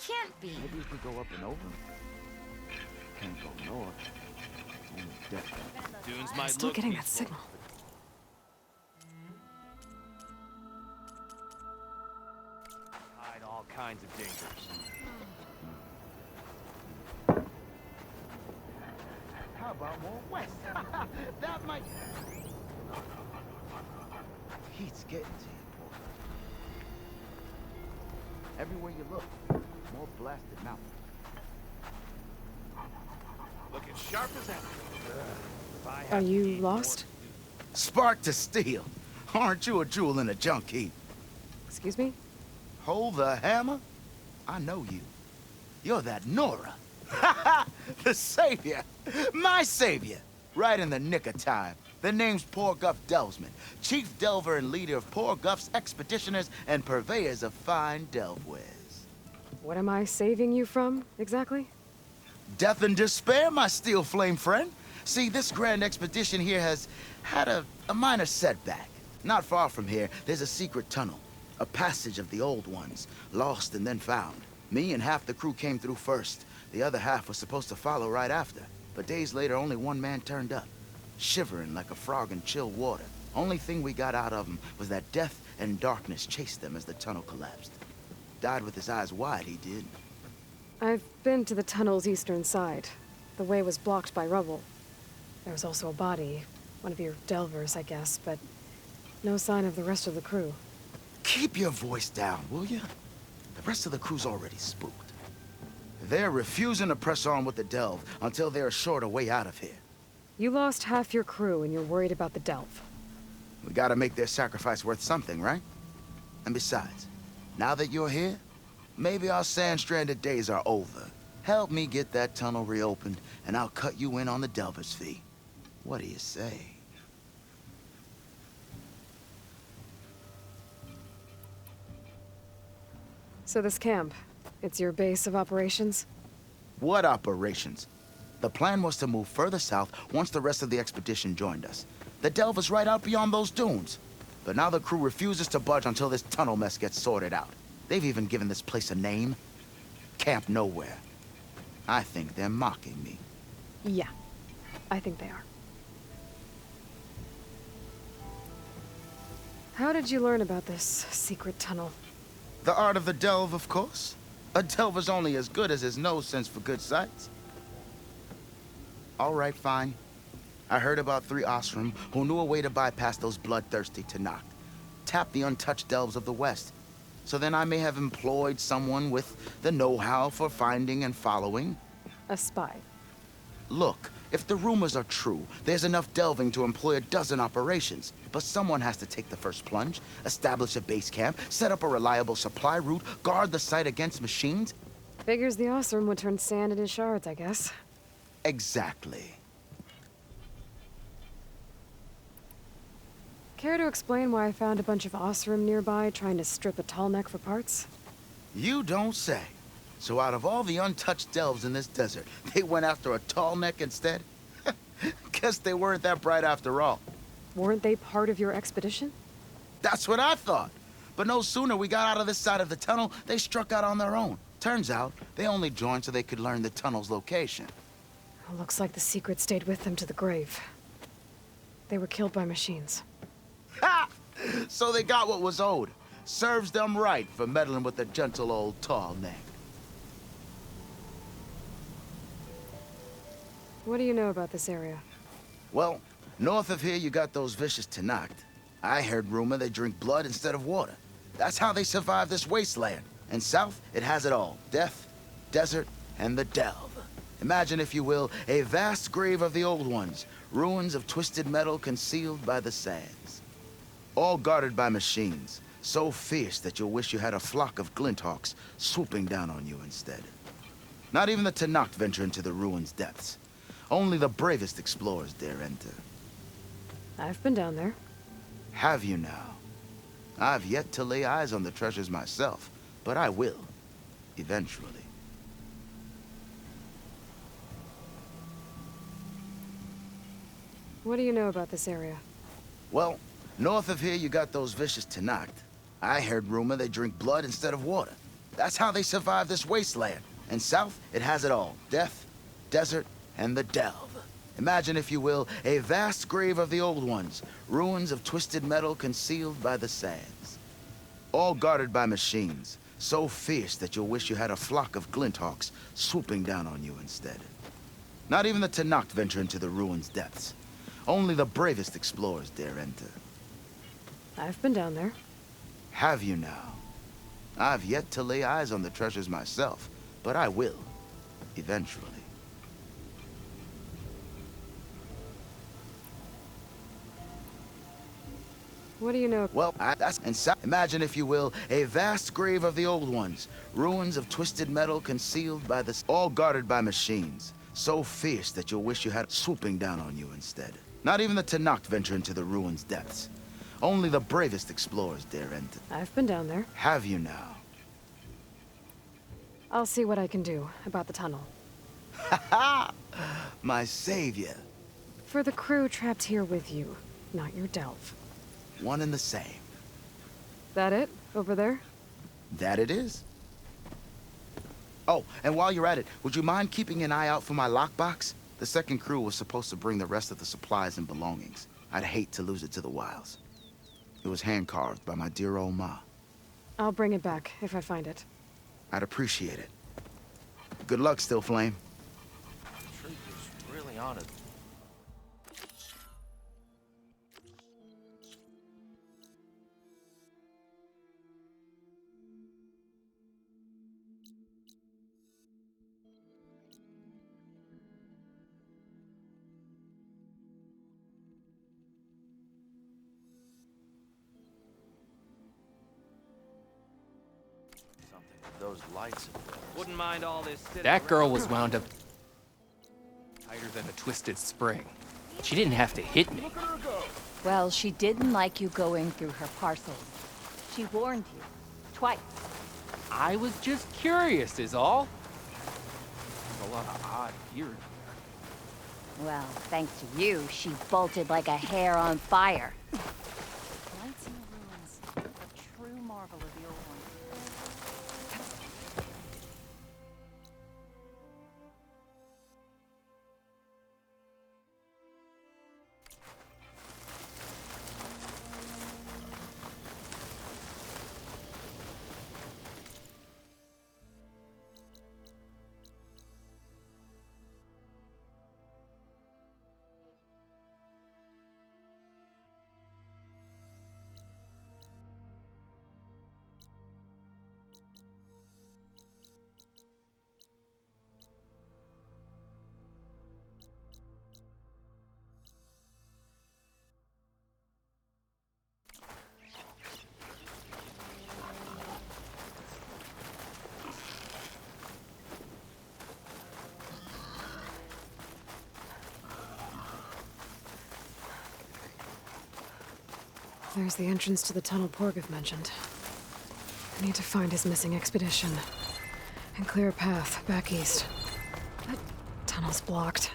can't be. Maybe if we go up and over? Can't go north. Only death. Dunes I'm might still look getting that peaceful. signal. Hide all kinds of dangers. How about more west? That might... Heat's getting to you, boy. Everywhere you look, more blasted mountains. Looking sharp as ever. If I Are have to you gain lost? Spark to steel. Aren't you a jewel in a junk heap? Excuse me? Hold the hammer? I know you. You're that Nora. The savior. My savior. Right in the nick of time. The name's Poor Guff Delvesman, chief delver and leader of Poor Guff's expeditioners and purveyors of fine delve wares. What am I saving you from, exactly? Death and despair, my steel flame friend. See, this grand expedition here has had a minor setback. Not far from here, there's a secret tunnel. A passage of the old ones, lost and then found. Me and half the crew came through first. The other half was supposed to follow right after. But days later, only one man turned up. Shivering like a frog in chill water. Only thing we got out of him was that death and darkness chased them as the tunnel collapsed. Died with his eyes wide, he did. I've been to the tunnel's eastern side. The way was blocked by rubble. There was also a body, one of your delvers, I guess, but no sign of the rest of the crew. Keep your voice down, will you? The rest of the crew's already spooked. They're refusing to press on with the delve until they're assured a way out of here. You lost half your crew and you're worried about the delve. We gotta make their sacrifice worth something, right? And besides, now that you're here, maybe our sand-stranded days are over. Help me get that tunnel reopened, and I'll cut you in on the delver's fee. What do you say? So this camp, it's your base of operations? What operations? The plan was to move further south once the rest of the expedition joined us. The delve is right out beyond those dunes. But now the crew refuses to budge until this tunnel mess gets sorted out. They've even given this place a name. Camp Nowhere. I think they're mocking me. Yeah, I think they are. How did you learn about this secret tunnel? The art of the delve, of course. A delver's only as good as his nose sense for good sights. All right, fine. I heard about 3 Osram who knew a way to bypass those bloodthirsty Tenakth. Tap the untouched delves of the West. So then I may have employed someone with the know-how for finding and following. A spy. Look, if the rumors are true, there's enough delving to employ a dozen operations. But someone has to take the first plunge, establish a base camp, set up a reliable supply route, guard the site against machines. Figures the Osram would turn sand into shards, I guess. Exactly. Care to explain why I found a bunch of Osram nearby trying to strip a tall neck for parts? You don't say. So out of all the untouched delves in this desert, they went after a tall neck instead? Guess they weren't that bright after all. Weren't they part of your expedition? That's what I thought. But no sooner we got out of this side of the tunnel, they struck out on their own. Turns out, they only joined so they could learn the tunnel's location. Looks like the secret stayed with them to the grave. They were killed by machines. Ha! So they got what was owed. Serves them right for meddling with the gentle old tall neck. What do you know about this area? Well, north of here you got those vicious Tenakth. I heard rumor they drink blood instead of water. That's how they survive this wasteland. And south, it has it all. Death, desert, and the delve. Imagine, if you will, a vast grave of the old ones. Ruins of twisted metal concealed by the sands. All guarded by machines. So fierce that you'll wish you had a flock of glinthawks swooping down on you instead. Not even the Tenakth venture into the ruins' depths. Only the bravest explorers dare enter. I've been down there. Have you now? I've yet to lay eyes on the treasures myself, but I will. Eventually. What do you know about this area? Well, north of here you got those vicious Tenakth. I heard rumor they drink blood instead of water. That's how they survive this wasteland. And south, it has it all. Death, desert, and the delve. Imagine, if you will, a vast grave of the old ones, ruins of twisted metal concealed by the sands. All guarded by machines, so fierce that you'll wish you had a flock of glinthawks swooping down on you instead. Not even the Tenakth venture into the ruins' depths. Only the bravest explorers dare enter. I've been down there. Have you now? I've yet to lay eyes on the treasures myself, but I will, eventually. What do you know? Well, imagine, if you will, a vast grave of the old ones, ruins of twisted metal concealed by the... all guarded by machines, so fierce that you'll wish you had swooping down on you instead. Not even the Tenakth venture into the ruins' depths. Only the bravest explorers dare enter. I've been down there. Have you now? I'll see what I can do about the tunnel. Ha! My savior. For the crew trapped here with you, not your delve. One and the same. That it? Over there? That it is. Oh, and while you're at it, would you mind keeping an eye out for my lockbox? The second crew was supposed to bring the rest of the supplies and belongings. I'd hate to lose it to the wilds. It was hand-carved by my dear old ma. I'll bring it back if I find it. I'd appreciate it. Good luck, Still Flame. The truth is really honest. Those lights of theirs. Wouldn't mind all this sitting That girl around. was wound up tighter than a twisted spring. She didn't have to hit me. Well, she didn't like you going through her parcels. She warned you. Twice. I was just curious, is all. There's a lot of odd gear in there. Well, thanks to you, she bolted like a hare on fire. Lights in the ruins. A true marvel of the old one. There's the entrance to the tunnel Porgov mentioned. I need to find his missing expedition and clear a path back east. That tunnel's blocked.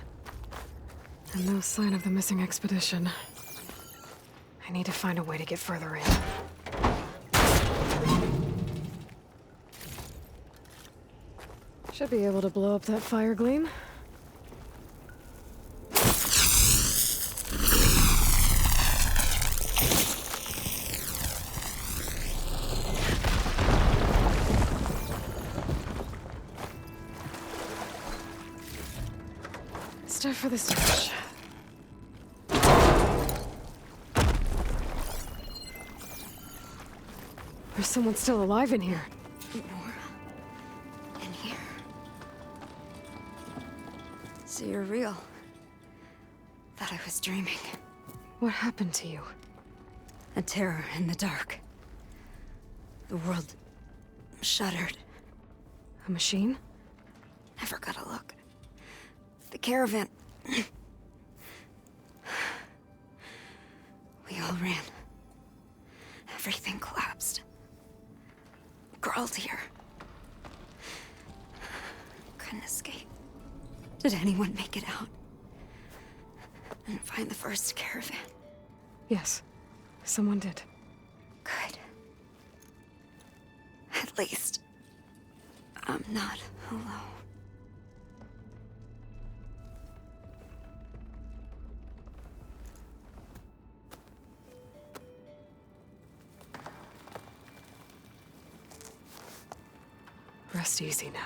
And no sign of the missing expedition. I need to find a way to get further in. Should be able to blow up that fire gleam. Stuff for the stash. There's someone still alive in here. In here. So you're real. Thought I was dreaming. What happened to you? A terror in the dark. The world shuddered. A machine? Never got a look. The caravan. We all ran. Everything collapsed. Crawled here. Couldn't escape. Did anyone make it out? And find the first caravan? Yes, someone did. Good. At least I'm not alone. Rest easy now.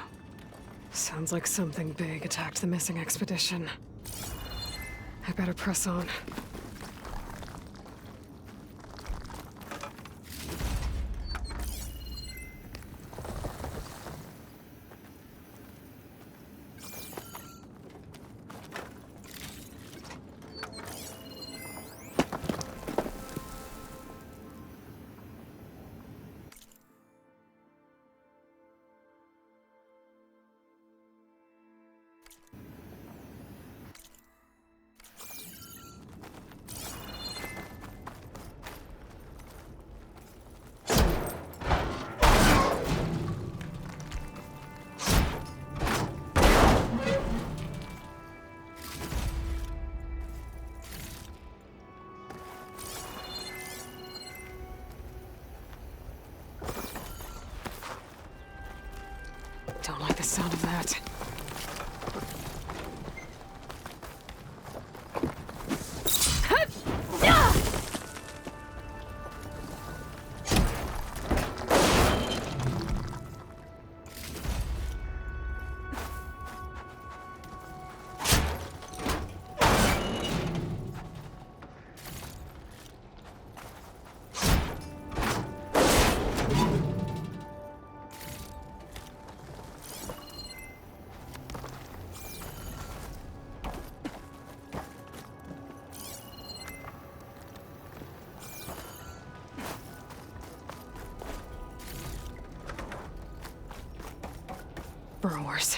Sounds like something big attacked the missing expedition. I better press on. Don't like the sound of that. Burrowers.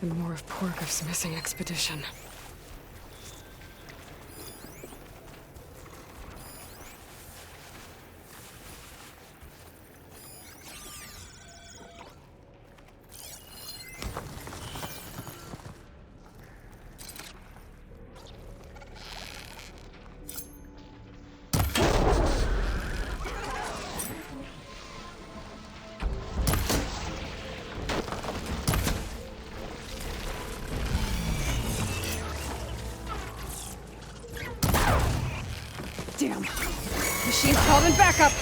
And more of Porgov's missing expedition. Damn. Machine's called in backup.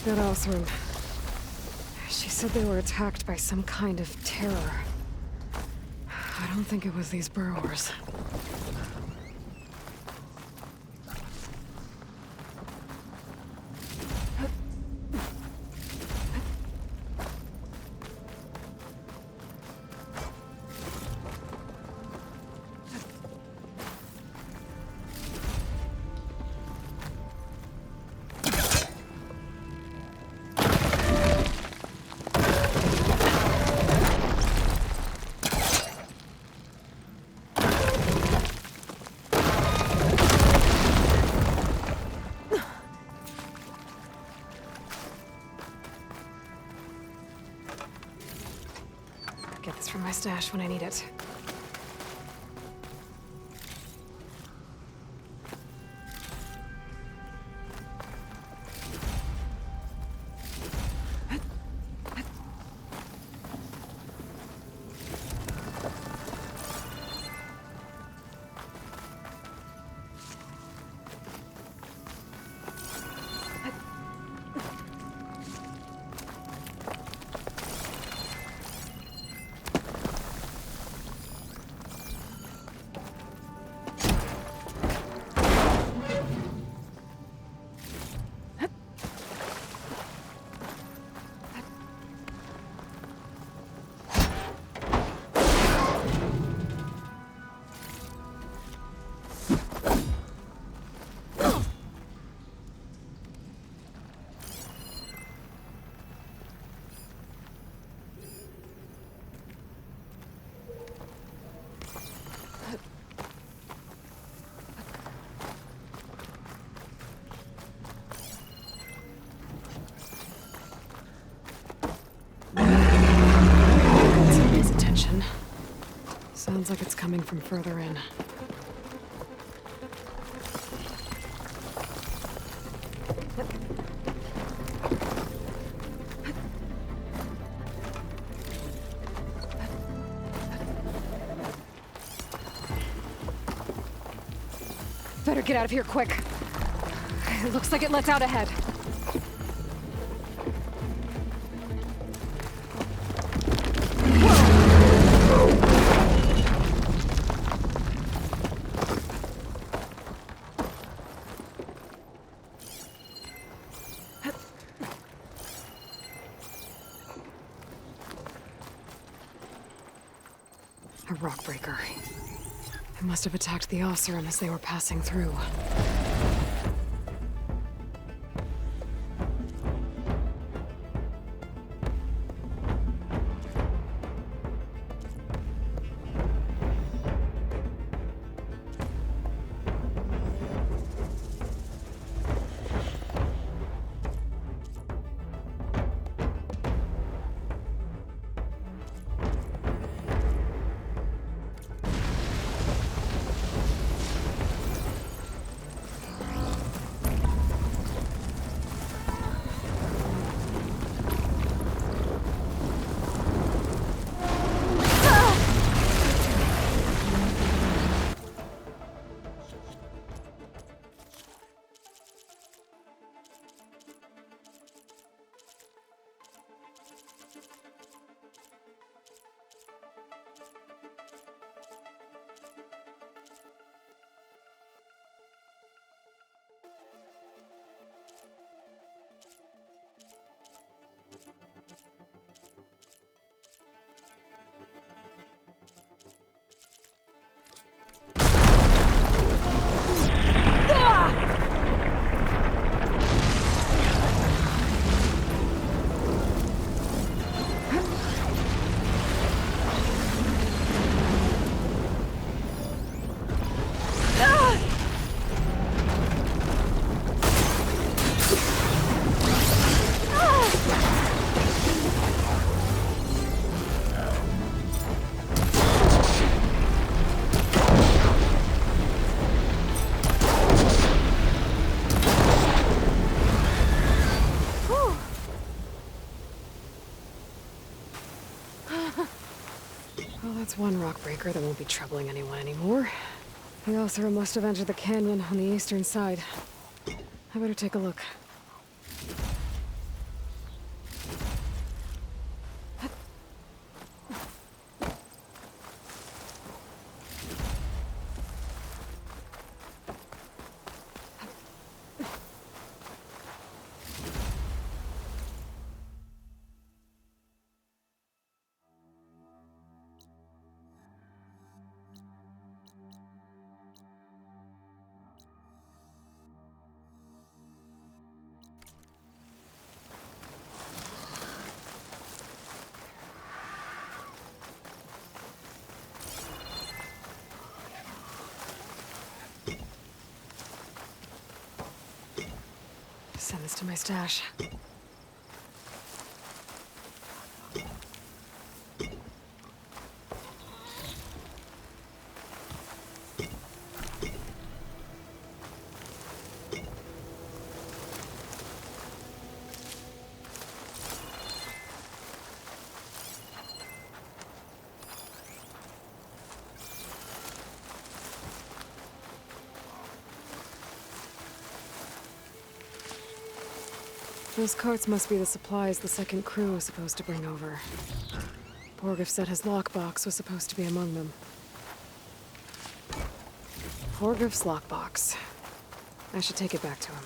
That Othram. She said they were attacked by some kind of terror. I don't think it was these burrowers. Get this from my stash when I need it. Sounds like it's coming from further in. Better get out of here quick. It looks like it lets out ahead. A rock breaker. It must have attacked the Oseram as they were passing through. Well, that's one rock breaker that won't be troubling anyone anymore. The Oseram must have entered the canyon on the eastern side. I better take a look. Send this to my stash. Those carts must be the supplies the second crew was supposed to bring over. Borgif said his lockbox was supposed to be among them. Borgif's lockbox. I should take it back to him.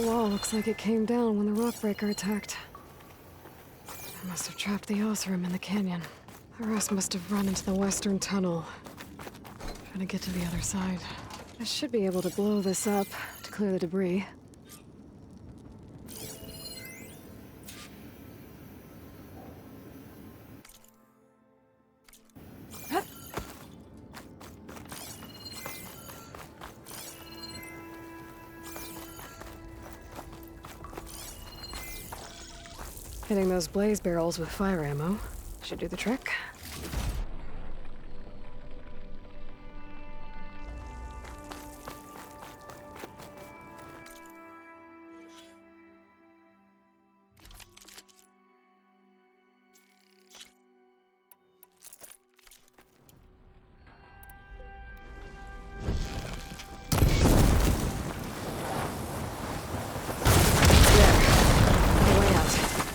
wall looks like it came down when the rockbreaker attacked. I must have trapped the Osram in the canyon. The rest must have run into the western tunnel. Trying to get to the other side. I should be able to blow this up to clear the debris. Hitting those blaze barrels with fire ammo should do the trick.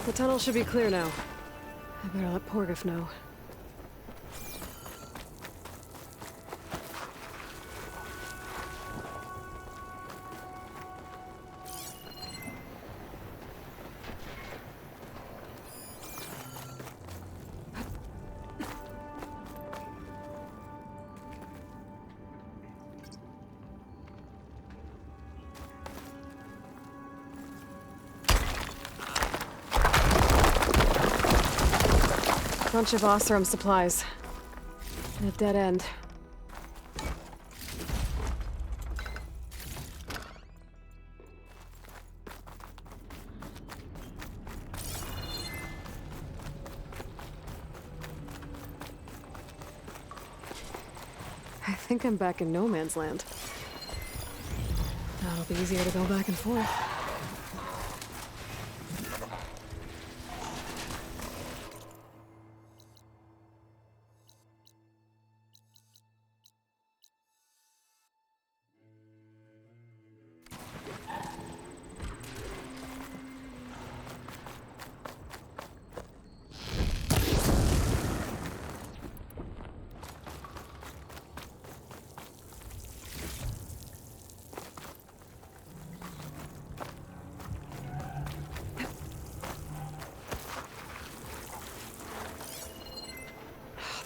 The tunnel should be clear now. I better let Porgif know. Bunch of Osram supplies. And a dead end. I think I'm back in no man's land. Now it'll be easier to go back and forth.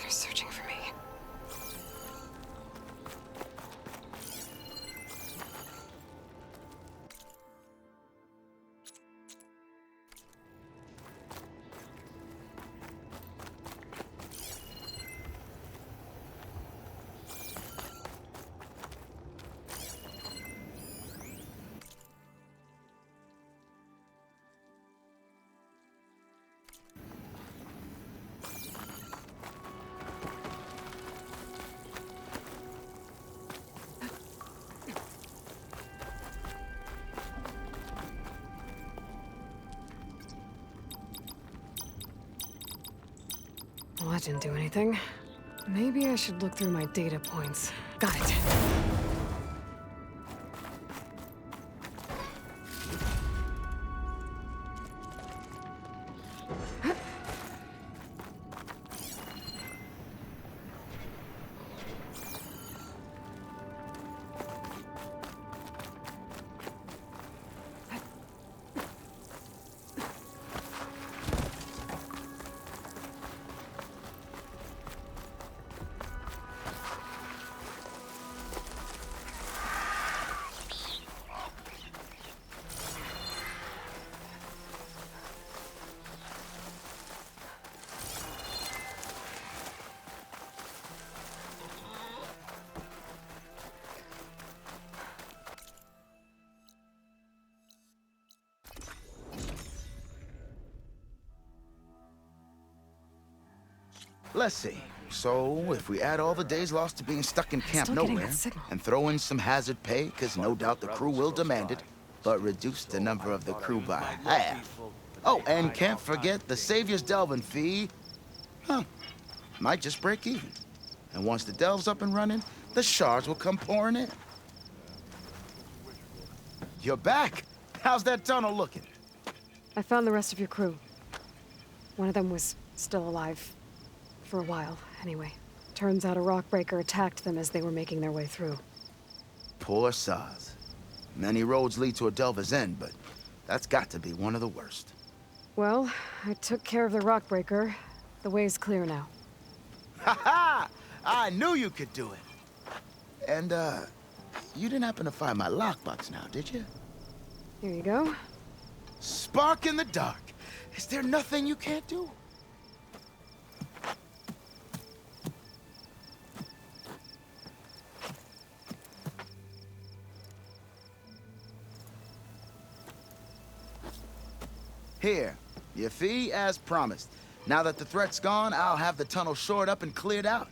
Searching for me. Well, that didn't do anything. Maybe I should look through my data points. Got it. Let's see. So, if we add all the days lost to being stuck in Camp Still getting Nowhere, that signal. and throw in some hazard pay, because no doubt the crew will demand it, but reduce the number of the crew by half. Oh, and can't forget the Savior's delving fee. Huh. Might just break even. And once the delve's up and running, the shards will come pouring in. You're back! How's that tunnel looking? I found the rest of your crew. One of them was still alive. For a while, anyway. Turns out a rockbreaker attacked them as they were making their way through. Poor sods. Many roads lead to Adelva's End, but that's got to be one of the worst. Well, I took care of the rock breaker. The way's clear now. Ha ha! I knew you could do it. And, you didn't happen to find my lockbox now, did you? Here you go. Spark in the dark. Is there nothing you can't do? Here, your fee as promised. Now that the threat's gone, I'll have the tunnel shored up and cleared out.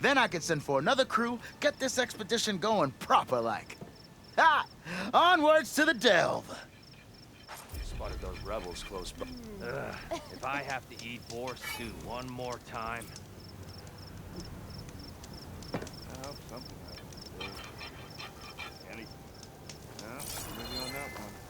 Then I can send for another crew, get this expedition going proper-like. Ha! Onwards to the delve! Spotted those rebels close by. If I have to eat boar stew one more time. I hope something happens. Any? No, maybe on that one.